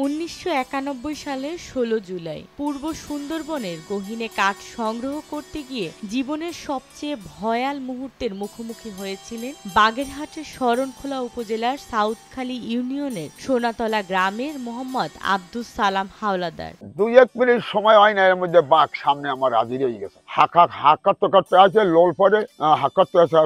১৯৯১ সালের ১৬ জুলাই পূর্ব সুন্দরবনের গহীনে কাঠ সংগ্রহ করতে গিয়ে জীবনের সবচেয়ে ভয়াল মুহূর্তের মুখোমুখি হয়েছিলেন বাগেরহাটের শরণখোলা উপজেলার সাউথখালী ইউনিয়নের সোনাতলা গ্রামের মোহাম্মদ আব্দুস সালাম হাওলাদার। ২-১ মিনিট সময় হয় না, এর মধ্যে বাঘ সামনে আমার হাজির হয়ে গেছে। হাঁকাতে করতে আছে, লোল পরে হাঁকাতে আছে।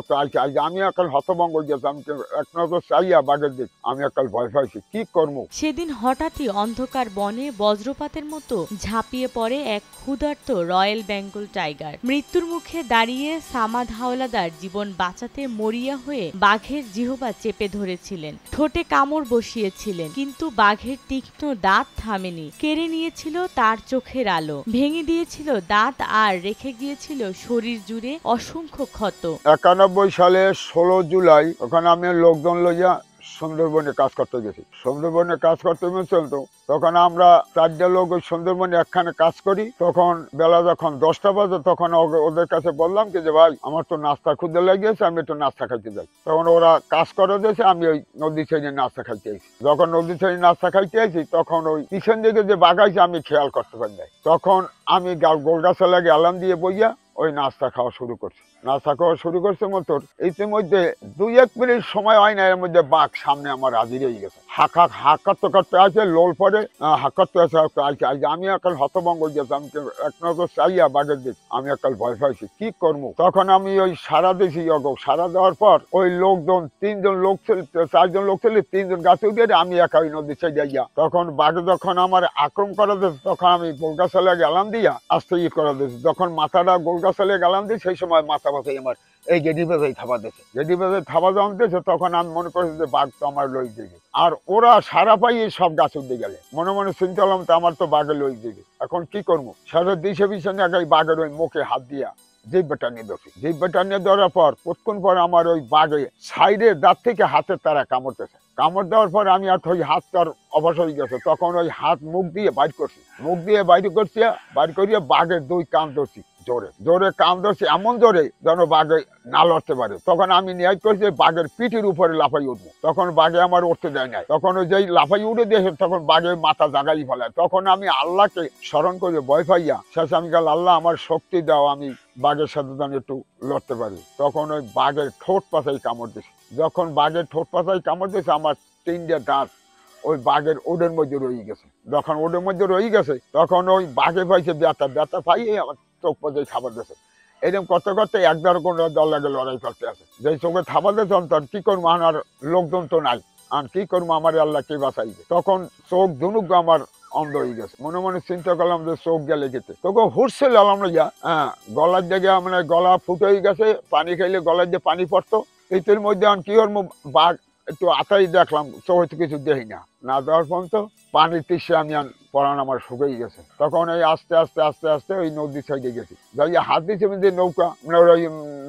আমি এখন হতভম্ব গেছি। আমি এক নজর চাইয়া বাঘের দিক, আমি এখন ভয় পাইছি, কি করবো। সেদিন হঠাৎই অন্ধকার বনে বজ্রপাতের মতো ঝাঁপিয়ে পড়ে এক ক্ষুধার্ত রয়্যাল বেঙ্গল টাইগার। মৃত্যুর মুখে দাঁড়িয়ে সামাদ হাওলাদার জীবন বাঁচাতে মরিয়া হয়ে বাঘের জিহবা চেপে ধরেছিলেন, ঠোঁটে কামড় বসিয়েছিলেন, কিন্তু বাঘের তীক্ষ্ণ দাঁত থামেনি। কেড়ে নিয়েছিল তার চোখের আলো, ভেঙে দিয়েছিল দাঁত, আর রেখে গিয়েছিল শরীর জুড়ে অসংখ্য ক্ষত। ৯১ সালে ১৬ জুলাই ওখানে আমি লোকজন লইয়া সুন্দরবনে কাজ করতে গেছি। সুন্দরবনে কাজ করতে চলতো, তখন আমরা ৪টা লোক ওই সুন্দরবনে একখানে কাজ করি। তখন বেলা যখন ১০টা বাজে, তখন ওদের কাছে বললাম কি যে ভাই, আমার তো নাস্তা খুঁজে লেগেছে, আমি একটু নাস্তা খাইতে যাই। তখন ওরা কাজ করে দিয়েছে, আমি ওই নদী ছেড়ে নাস্তা খাইতে আইছি। যখন নদী ছেড়ে নাস্তা খাইতে আইছি, তখন ওই পিছন দিকে যে বাগাইছে আমি খেয়াল করতে পারি নাই। তখন আমি গোলগাছা লাগে আলাম দিয়ে বইয়া ওই নাস্তা খাওয়া শুরু করছি। নাস্তা খাওয়া শুরু করছে মতো ইতিমধ্যে ২-১ মিনিট সময় হয় না, এর মধ্যে বাঘ সামনে আমার হাজির হয়ে গেছে। হাঁকাতে করতে আছে, লোল পরে হাঁকাতে আছে। আমি এখন হতভম্ব গেছি। আমি এক নজর চাইয়া বাঘের দিক, আমি এখন ভয় পাইছি, কি করবো। তখন আমি ওই সারা দিয়েছি। সারা দেওয়ার পর ওই লোকজন ৩জন লোক ছিল, ৪জন লোক ছিল, ৩জন গাছে উঠে আমি একা ওই নদী ছেড়ে যাইয়া। তখন বাঘ যখন আমার আক্রমণ করা দিয়েছে, তখন আমি গোলগাছা লাগে আলাম দিয়া আস্তে করা দিয়েছি। যখন মাথাটা গোলগাছা লাগে আলাম দিই, সেই সময় মাথা বাসাই আমার এই গেডি বেজাই থাবা দিয়েছে। গেডি বেজাই থাবা যখন দিয়েছে, তখন আমি মনে করছি যে বাঘ তো আমার লই দিবে। আর ওরা সারা পাইয়ে সব গাছ উঠে গেলে, মনে মনে চিন্তা করলাম তো আমার তো বাঘে লই দিবে, এখন কি করবো। সারা দিশে পিছনে একাই বাঘের ওই মুখে হাত দিয়া জিহ্বাটা নিয়ে ধরছি। জিহ্বাটা নিয়ে ধরার পর কতক্ষণ পর আমার ওই বাঘে সাইডে দাঁত থেকে হাতের তারা কামড়তেছে। কামড় দেওয়ার পর আমি আর ওই হাত তার অবশ হয়ে গেছে। তখন ওই হাত মুখ দিয়ে বাইর করছি, বাইর করিয়া বাঘের ২ কান ধরছি। জোরে কাম ধরছি, এমন জোরে যেন বাঘে না লড়তে পারে। তখন আমি নিয়াজ করছি বাঘের পিঠির উপরে লাফাই উঠবো। তখন বাঘে আমার উঠতে দেয় নাই। তখন ওই যেই লাফাই উঠে দিয়েছে, তখন বাঘের মাথা জাগাই ফেলায়। তখন আমি আল্লাহকে স্মরণ করে ভয় পাইয়া শেষে আমি বললাম, আল্লাহ আমার শক্তি দাও, আমি বাঘের সাথে যেন একটু লড়তে পারি। তখন ওই বাঘের ঠোঁট পাশাই কামড় দিয়েছে। যখন বাঘের ঠোঁট পাশাই কামড় দিয়েছে, আমার ৩টে দাঁত ওই বাঘের ওডের মধ্যে রয়ে গেছে। যখন ওডের মধ্যে রয়ে গেছে, তখন ওই বাঘে পাইছে ব্যথা পাইয়ে আমার চোখ পর্যায়ে খাবার দিয়েছে। এরকম করতে করতে ১-১.৫ ঘন্টা দল লাগে লড়াই করতে আছে। যে চোখে থাবা দিয়েছে, তখন কি করবো, আমার লোকজন তো নাই, আর কি করবো, আমার আল্লাহ কে বাঁচাইবে। তখন চোখ ধনুক আমার অন্ধ হয়ে গেছে। মনে মনে চিন্তা করলাম যে চোখ গেলে গেছে। তখন হুড়ছে লালাম লইয়া গলার দিকে, মানে গলা ফুটে হয়ে গেছে। পানি খাইলে গলার দিয়ে পানি পড়তো। এর মধ্যে কি করবো, বাঘ একটু আতাই দেখলাম, চোখে কিছু দেখি না দেওয়ার পর্যন্ত পানির তৃষ্ণা আমি পরান আমার শুকিয়ে গেছে। তখন এই আস্তে আস্তে ওই নদী সাইডে গেছি। যাই হাত দিচ্ছে যে নৌকা, মানে ওই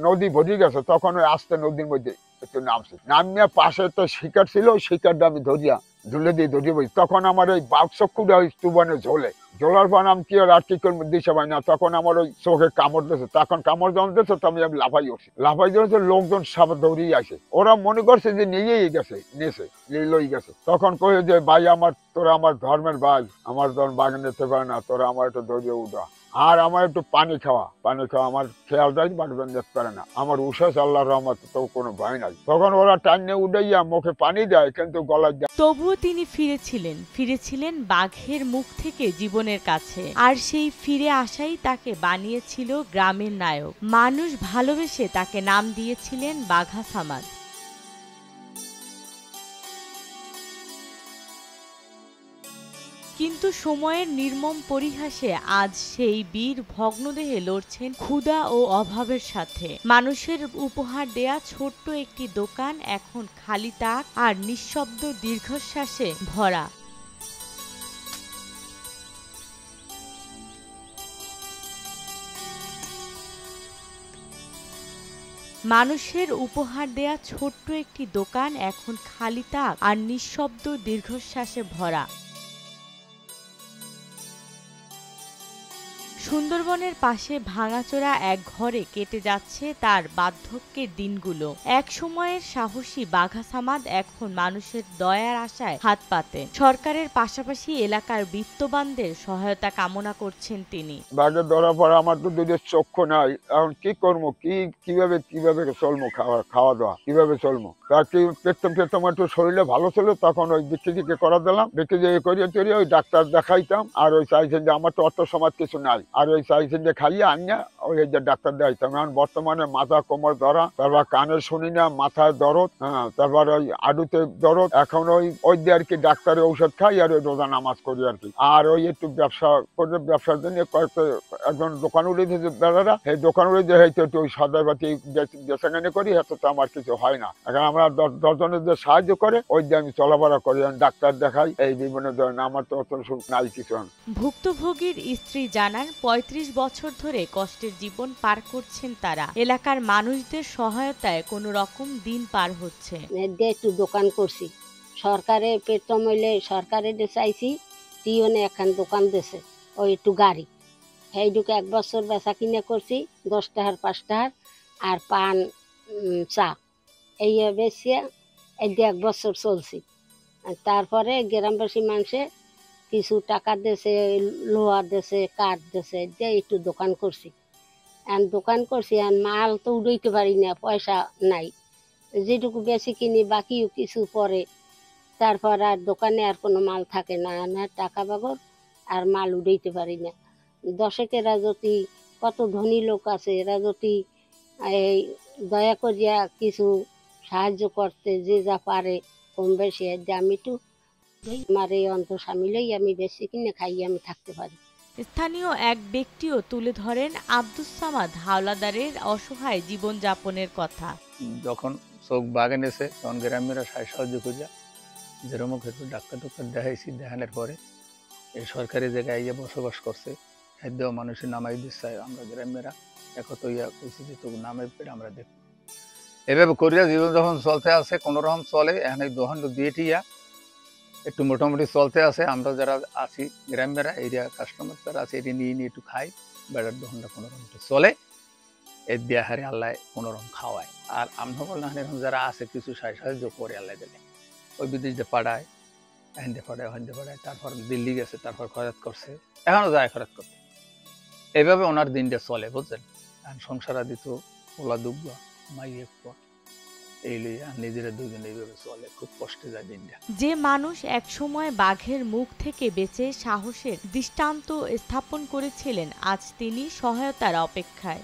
নদী ভরে গেছে। তখন ওই আস্তে নদীর মধ্যে একটু নামছি। নামিয়া পাশে একটা শিকার ছিল, ওই শিকারটা আমি ঝুলে দিয়ে ধরিয়ে বসি। তখন আমার ওই বাঘ চক্ষুটা ওই চুবানে ঝোলার পর আমি কি আর কি করবো দিশে পাই না। তখন আমার ওই চোখে কামড় দিয়েছে। তখন কামড় যখন দিয়েছে, আমি লাফাই উঠছি। লাফাই দিয়েছে, লোকজন সব দৌড়িয়ে আসে। ওরা মনে করছে যে নিয়েই গেছে, লই গেছে। তখন কয়ে যে ভাই, তোরা আমার ধর্মের ভাই, আমার ধর্ম বাঘ নিতে পারে না, তোরা আমার একটু ধরিয়ে উঠা, আর আমার একটু পানি খাওয়া। আমার খেয়াল দেয়, বাঘজন যেতে পারে না। আমার উষাস আল্লাহর রহমত, তো কোনো ভয় নাই। তখন ওরা টাইনে উঠাইয়া মুখে পানি দেয়, কিন্তু গলায় দেয়। তবুও তিনি ফিরেছিলেন বাঘের মুখ থেকে জীবনের কাছে। আর সেই ফিরে আসাই তাকে বানিয়েছিল গ্রামের নায়ক। মানুষ ভালোবেসে তাকে নাম দিয়েছিলেন বাঘা সামাদ। কিন্তু সময়ের নির্মম পরিহাসে আজ সেই বীর ভগ্নদেহে লড়ছেন ক্ষুধা ও অভাবের সাথে। মানুষের উপহার দেয়া ছোট্ট একটি দোকান এখন খালি তাক আর নিঃশব্দ দীর্ঘশ্বাসে ভরা। মানুষের উপহার দেয়া ছোট্ট একটি দোকান এখন খালি তাক আর নিঃশব্দ দীর্ঘশ্বাসে ভরা। সুন্দরবনের পাশে ভাঙাচোরা এক ঘরে কেটে যাচ্ছে তার বার্ধক্যের দিনগুলো। এক সময়ের সাহসী বাঘা সামাদ এখন মানুষের দয়ার আশায় হাত পাতেন। সরকারের পাশাপাশি এলাকার বিত্তবানদের সহায়তা কামনা করছেন তিনি। বাঘে ধরা পরে আমার তো দুধের চক্ষু নাই, এখন কি করবো, কিভাবে চলবো, খাওয়া দাওয়া কিভাবে চলবো। তার কি পেতাম একটু শরীরে ভালো ছিল, তখন ওই দিকে করা দিলাম, দেখে যে করিয়ে ওই ডাক্তার দেখাইতাম। আর ওই চাইছেন যে আমার তো অর্থ সমাজ কিছু নাই, আর ওই চাইছেন যে খাইয়ে আনিয়া ওই যে ডাক্তার দেখাইতাম। এখন বর্তমানে মাথা কোমর ধরা, তারপর কানে শুনি না, মাথায় দরদ, হ্যাঁ, তারপর ওই আডুতে দরদ। এখন ওই দিয়ে আর কি ডাক্তারের ঔষধ খাই আর ওই রোজা নামাজ করি আর কি। আর ওই একটু ব্যবসা করে, ব্যবসার জন্য কয়েকটা একজন দোকান উড়ে দিয়েছে বেড়ারা, সেই দোকান উড়ে দিয়ে হয়তো একটু ওই সদাইবাতি বেচাকেনি করি, এত তো আমার কিছু হয় না। এখন আমরা 10 জনের যে সাহায্য করে ওই দিয়ে আমি চলাফেরা করি, ডাক্তার দেখাই, এই বিভিন্ন ধরনের। আমার তো অত নাই কিছু। ভুক্তভোগীর স্ত্রী জানান ৩৫ বছর ধরে কষ্টের জীবন পার করছেন তারা। এলাকার মানুষদের সহায়তায় কোনো রকম দিন পার হচ্ছে। একটু দোকান করছি, সরকারে পেট্রোল মইলে সরকারে চাইছি, টিওনে এখন দোকান দিছে, ওই একটু গাড়ি সেইটুকু 1 বছর বেচা কিনে করছি, 10 টাকার 5 টাকার আর পান চা এই বেচিয়ে এই 1 বছর চলছি। তারপরে গ্রামবাসী মানুষে কিছু টাকা দিয়েছে, লোহা দিয়েছে, কাঠ দিয়েছে, দিয়ে একটু দোকান করছি। দোকান করছি আর মাল তো উড়াইতে পারি না, পয়সা নাই, যেটুকু বেশি কিনি বাকিও কিছু পরে। তারপর আর দোকানে আর কোনো মাল থাকে না, টাকা বাগর আর মাল উড়াইতে পারি না। দশেকেরা যদি, কত ধনী লোক আছে, এরা যদি এই দয়া করিয়া কিছু সাহায্য করতে, যে যা পারে কম বেশি, আমি একটু আমার এই অন্ধ স্বামীলেই আমি বেশি কিনে খাইয়ে আমি থাকতে পারি। স্থানীয় এক ব্যক্তিও তুলে ধরেন আব্দুস সামাদ হাওলাদারের অসহায় জীবনযাপনের কথা। যখন চোখ বাগে নেছে তখন গ্রামেরা সাহায্য করিয়া যেরকম একটু ডাক্তার দেখাইছি, দেখানোর পরে এই সরকারি জায়গায় ইয়ে বসবাস করছে, খাদ্য মানুষের নামাই দিচ্ছে। আমরা গ্রামেরা একত ইয়া কইছি যে তোকে নামাই পেয়ে আমরা দেখব, এভাবে করিয়া জীবন যখন চলতে আছে, কোনো রকম চলে। এখন এই দোকান দিয়ে টিয়া একটু মোটামুটি চলতে আছে। আমরা যারা আছি গ্রামেরা, এরিয়া কাস্টমার যারা আছে, এটি নিয়ে একটু খাই, বেড়ার দোকানটা কোনো রকম চলে। এর দিয়ে হারে আল্লাহ কোনো রকম খাওয়ায়। আর আমরা বললাম এরকম যারা আছে কিছু সাহায্য করে আল্লাহ দিলে, ওই বিদেশ দিয়ে পাঠায়, এখান পাঠায়, তারপর দিল্লি গেছে, তারপর খরচ করছে, এখনো যায় খরচ করতে। এইভাবে ওনার দিনটা চলে, বুঝছেন। সংসার আদি তো ওলা দুব্বা মাইয়ে এই লইয়া নিজেরা দুজন এইভাবে চলে, খুব কষ্টে যায় দিনটা। যে মানুষ একসময় বাঘের মুখ থেকে বেঁচে সাহসের দৃষ্টান্ত স্থাপন করেছিলেন, আজ তিনি সহায়তার অপেক্ষায়।